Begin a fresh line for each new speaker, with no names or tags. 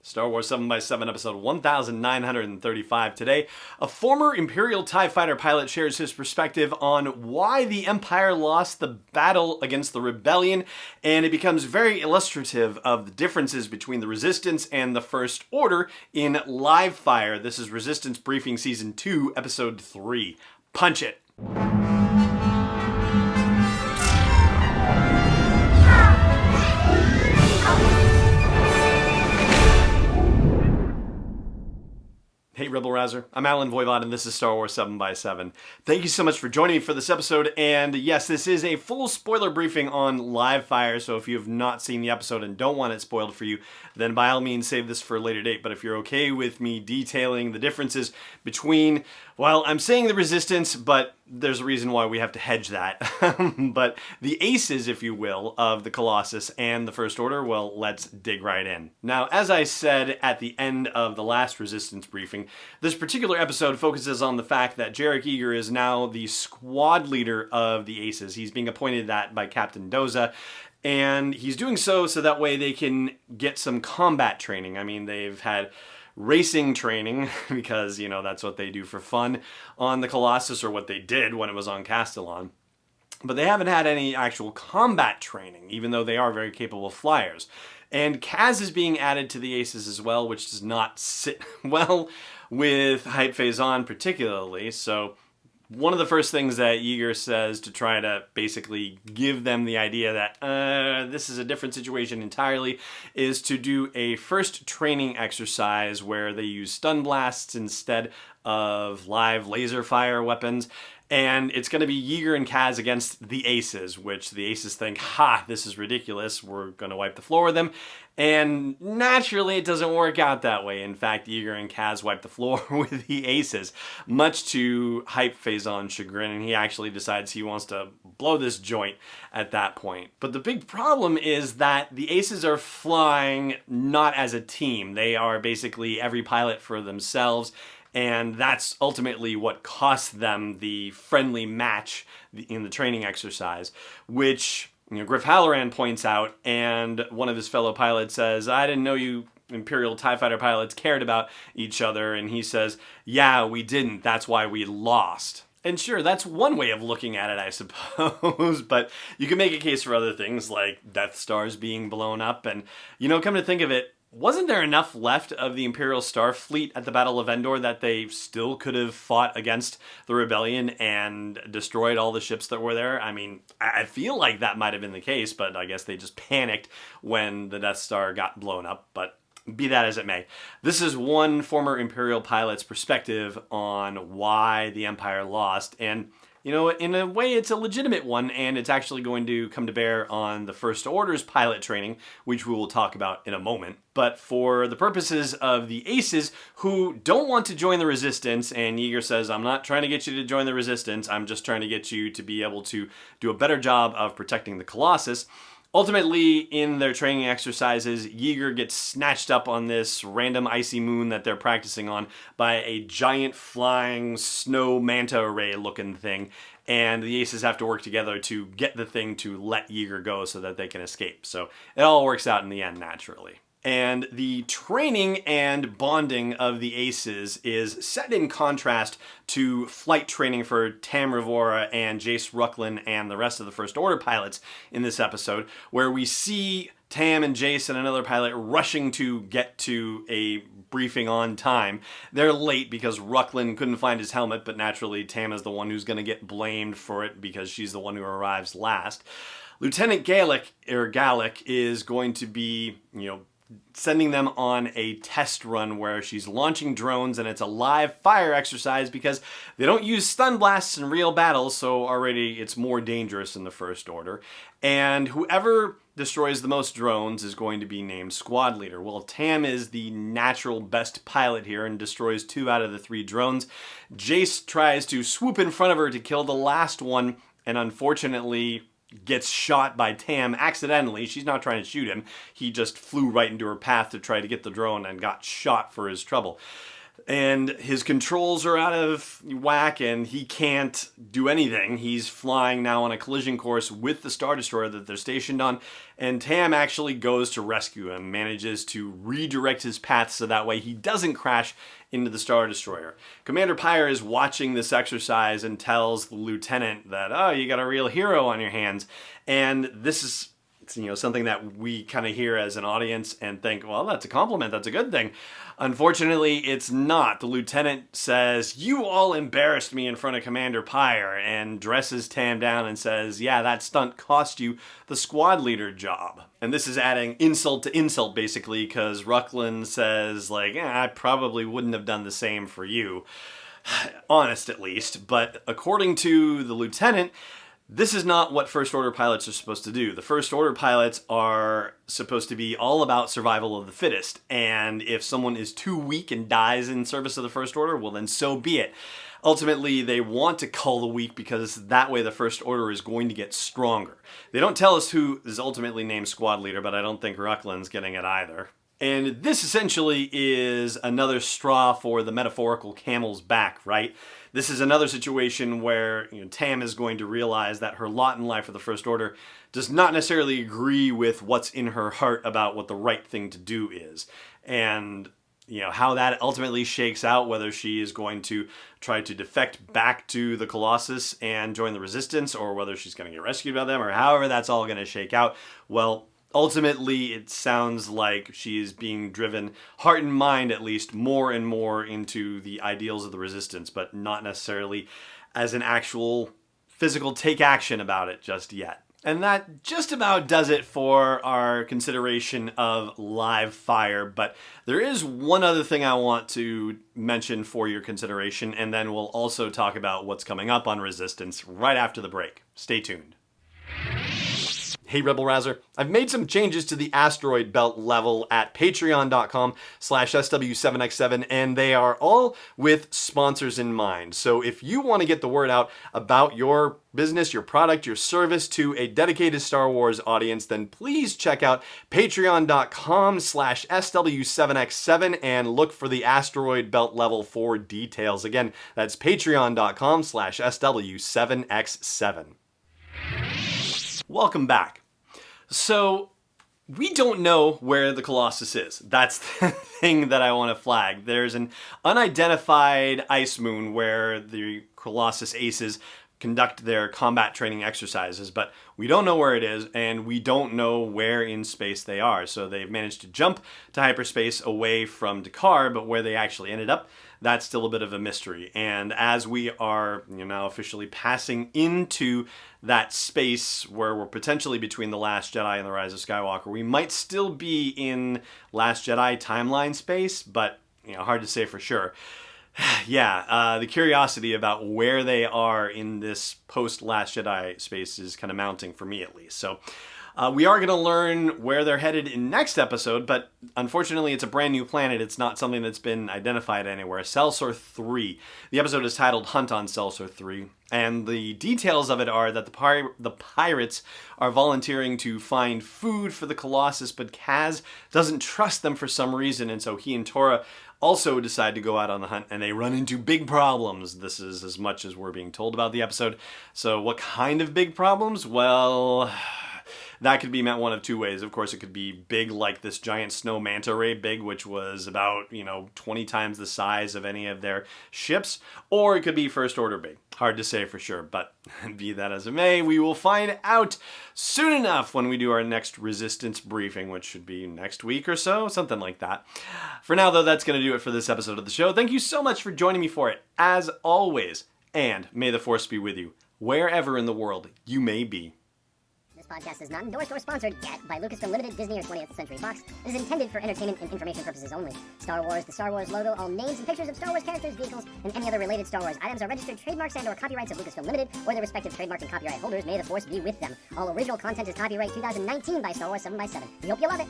Star Wars 7x7, episode 1935 today. A former Imperial TIE fighter pilot shares his perspective on why the Empire lost the battle against the Rebellion, and it becomes very illustrative of the differences between the Resistance and the First Order in live fire. This is Resistance Briefing Season 2, Episode 3. Punch it! Hey Rebel Rouser, I'm Alan Voivod and this is Star Wars 7x7. Thank you so much for joining me for this episode, and yes, this is a full spoiler briefing on live fire, so if you have not seen the episode and don't want it spoiled for you, then by all means save this for a later date. But if you're okay with me detailing the differences between, well, I'm saying the Resistance, but there's a reason why we have to hedge that. But the aces, if you will, of the Colossus and the First Order, well, let's dig right in. Now, as I said at the end of the last Resistance briefing, this particular episode focuses on the fact that Jarek Yeager is now the squad leader of the aces. He's being appointed that by Captain Doza, and he's doing so that way they can get some combat training. I mean, they've had racing training because, you know, that's what they do for fun on the Colossus, or what they did when it was on Castellon. But they haven't had any actual combat training, even though they are very capable flyers. And Kaz is being added to the aces as well, which does not sit well with Hype Phase-On particularly. So one of the first things that Yeager says to try to basically give them the idea that this is a different situation entirely is to do a first training exercise where they use stun blasts instead of live laser fire weapons. And it's going to be Yeager and Kaz against the aces, which the aces think, ha, this is ridiculous, we're going to wipe the floor with them. And naturally, it doesn't work out that way. In fact, Yeager and Kaz wipe the floor with the aces, much to Hype Phase-On's chagrin, and he actually decides he wants to blow this joint at that point. But the big problem is that the aces are flying not as a team. They are basically every pilot for themselves, and that's ultimately what cost them the friendly match in the training exercise, which, you know, Griff Halloran points out, and one of his fellow pilots says, I didn't know you Imperial TIE fighter pilots cared about each other, and he says, yeah, we didn't, that's why we lost. And sure, that's one way of looking at it, I suppose, but you can make a case for other things like Death Stars being blown up, and, you know, come to think of it, wasn't there enough left of the Imperial Star Fleet at the Battle of Endor that they still could have fought against the Rebellion and destroyed all the ships that were there? I mean, I feel like that might have been the case, but I guess they just panicked when the Death Star got blown up, but be that as it may. This is one former Imperial pilot's perspective on why the Empire lost, and you know, in a way, it's a legitimate one, and it's actually going to come to bear on the First Order's pilot training, which we will talk about in a moment. But for the purposes of the aces, who don't want to join the Resistance, and Yeager says, I'm not trying to get you to join the Resistance, I'm just trying to get you to be able to do a better job of protecting the Colossus. Ultimately, in their training exercises, Yeager gets snatched up on this random icy moon that they're practicing on by a giant flying snow manta ray looking thing, and the aces have to work together to get the thing to let Yeager go so that they can escape. So it all works out in the end, naturally. And the training and bonding of the aces is set in contrast to flight training for Tam Rivora and Jace Rucklin and the rest of the First Order pilots in this episode, where we see Tam and Jace and another pilot rushing to get to a briefing on time. They're late because Rucklin couldn't find his helmet, but naturally Tam is the one who's going to get blamed for it because she's the one who arrives last. Lieutenant Gallic is going to be, you know, sending them on a test run where she's launching drones, and it's a live fire exercise because they don't use stun blasts in real battles, so already it's more dangerous in the First Order. And whoever destroys the most drones is going to be named squad leader. Well, Tam is the natural best pilot here and destroys 2 out of the 3 drones. Jace tries to swoop in front of her to kill the last one, and unfortunately gets shot by Tam accidentally. She's not trying to shoot him. He just flew right into her path to try to get the drone and got shot for his trouble. And his controls are out of whack and he can't do anything. He's flying now on a collision course with the Star Destroyer that they're stationed on. And Tam actually goes to rescue him, manages to redirect his path so that way he doesn't crash into the Star Destroyer. Commander Pyre is watching this exercise and tells the lieutenant that, oh, you got a real hero on your hands. And this is something that we kind of hear as an audience and think, well, that's a compliment, that's a good thing. Unfortunately, it's not. The lieutenant says, you all embarrassed me in front of Commander Pyre, and dresses Tam down and says, yeah, that stunt cost you the squad leader job. And this is adding insult to insult, basically, because Rucklin says, I probably wouldn't have done the same for you. Honest, at least. But according to the lieutenant, this is not what First Order pilots are supposed to do. The First Order pilots are supposed to be all about survival of the fittest. And if someone is too weak and dies in service of the First Order, well then so be it. Ultimately, they want to cull the weak because that way the First Order is going to get stronger. They don't tell us who is ultimately named squad leader, but I don't think Rucklin's getting it either. And this essentially is another straw for the metaphorical camel's back, right? This is another situation where Tam is going to realize that her lot in life for the First Order does not necessarily agree with what's in her heart about what the right thing to do is. And how that ultimately shakes out, whether she is going to try to defect back to the Colossus and join the Resistance, or whether she's going to get rescued by them, or however that's all going to shake out. Well, ultimately, it sounds like she is being driven, heart and mind at least, more and more into the ideals of the Resistance, but not necessarily as an actual physical take action about it just yet. And that just about does it for our consideration of live fire, but there is one other thing I want to mention for your consideration, and then we'll also talk about what's coming up on Resistance right after the break. Stay tuned. Hey Rebel Rouser, I've made some changes to the asteroid belt level at patreon.com/SW7X7, and they are all with sponsors in mind. So if you want to get the word out about your business, your product, your service to a dedicated Star Wars audience, then please check out patreon.com/SW7X7 and look for the asteroid belt level for details. Again, that's patreon.com/SW7X7. Welcome back. So, we don't know where the Colossus is. That's the thing that I want to flag. There's an unidentified ice moon where the Colossus Aces conduct their combat training exercises, but we don't know where it is, and we don't know where in space they are. So they've managed to jump to hyperspace away from Dakar, but where they actually ended up, that's still a bit of a mystery. And as we are now officially passing into that space where we're potentially between The Last Jedi and The Rise of Skywalker, we might still be in Last Jedi timeline space, but hard to say for sure. Yeah, the curiosity about where they are in this post-Last Jedi space is kind of mounting for me, at least. So we are going to learn where they're headed in next episode, but unfortunately it's a brand new planet. It's not something that's been identified anywhere. Celsor 3. The episode is titled Hunt on Celsor 3, and the details of it are that the pirates are volunteering to find food for the Colossus, but Kaz doesn't trust them for some reason, and so he and Torra also decide to go out on the hunt, and they run into big problems. This is as much as we're being told about the episode. So what kind of big problems? Well, that could be meant one of two ways. Of course, it could be big like this giant snow manta ray big, which was about, 20 times the size of any of their ships, or it could be First Order big. Hard to say for sure, but be that as it may, we will find out soon enough when we do our next Resistance briefing, which should be next week or so, something like that. For now, though, that's going to do it for this episode of the show. Thank you so much for joining me for it, as always, and may the Force be with you, wherever in the world you may be.
This podcast is not endorsed or sponsored yet by Lucasfilm Limited, Disney, or 20th Century Fox. It is intended for entertainment and information purposes only. Star Wars, the Star Wars logo, all names and pictures of Star Wars characters, vehicles, and any other related Star Wars items are registered trademarks and/or copyrights of Lucasfilm Limited or their respective trademark and copyright holders. May the Force be with them. All original content is copyright 2019 by Star Wars 7x7. We hope you love it.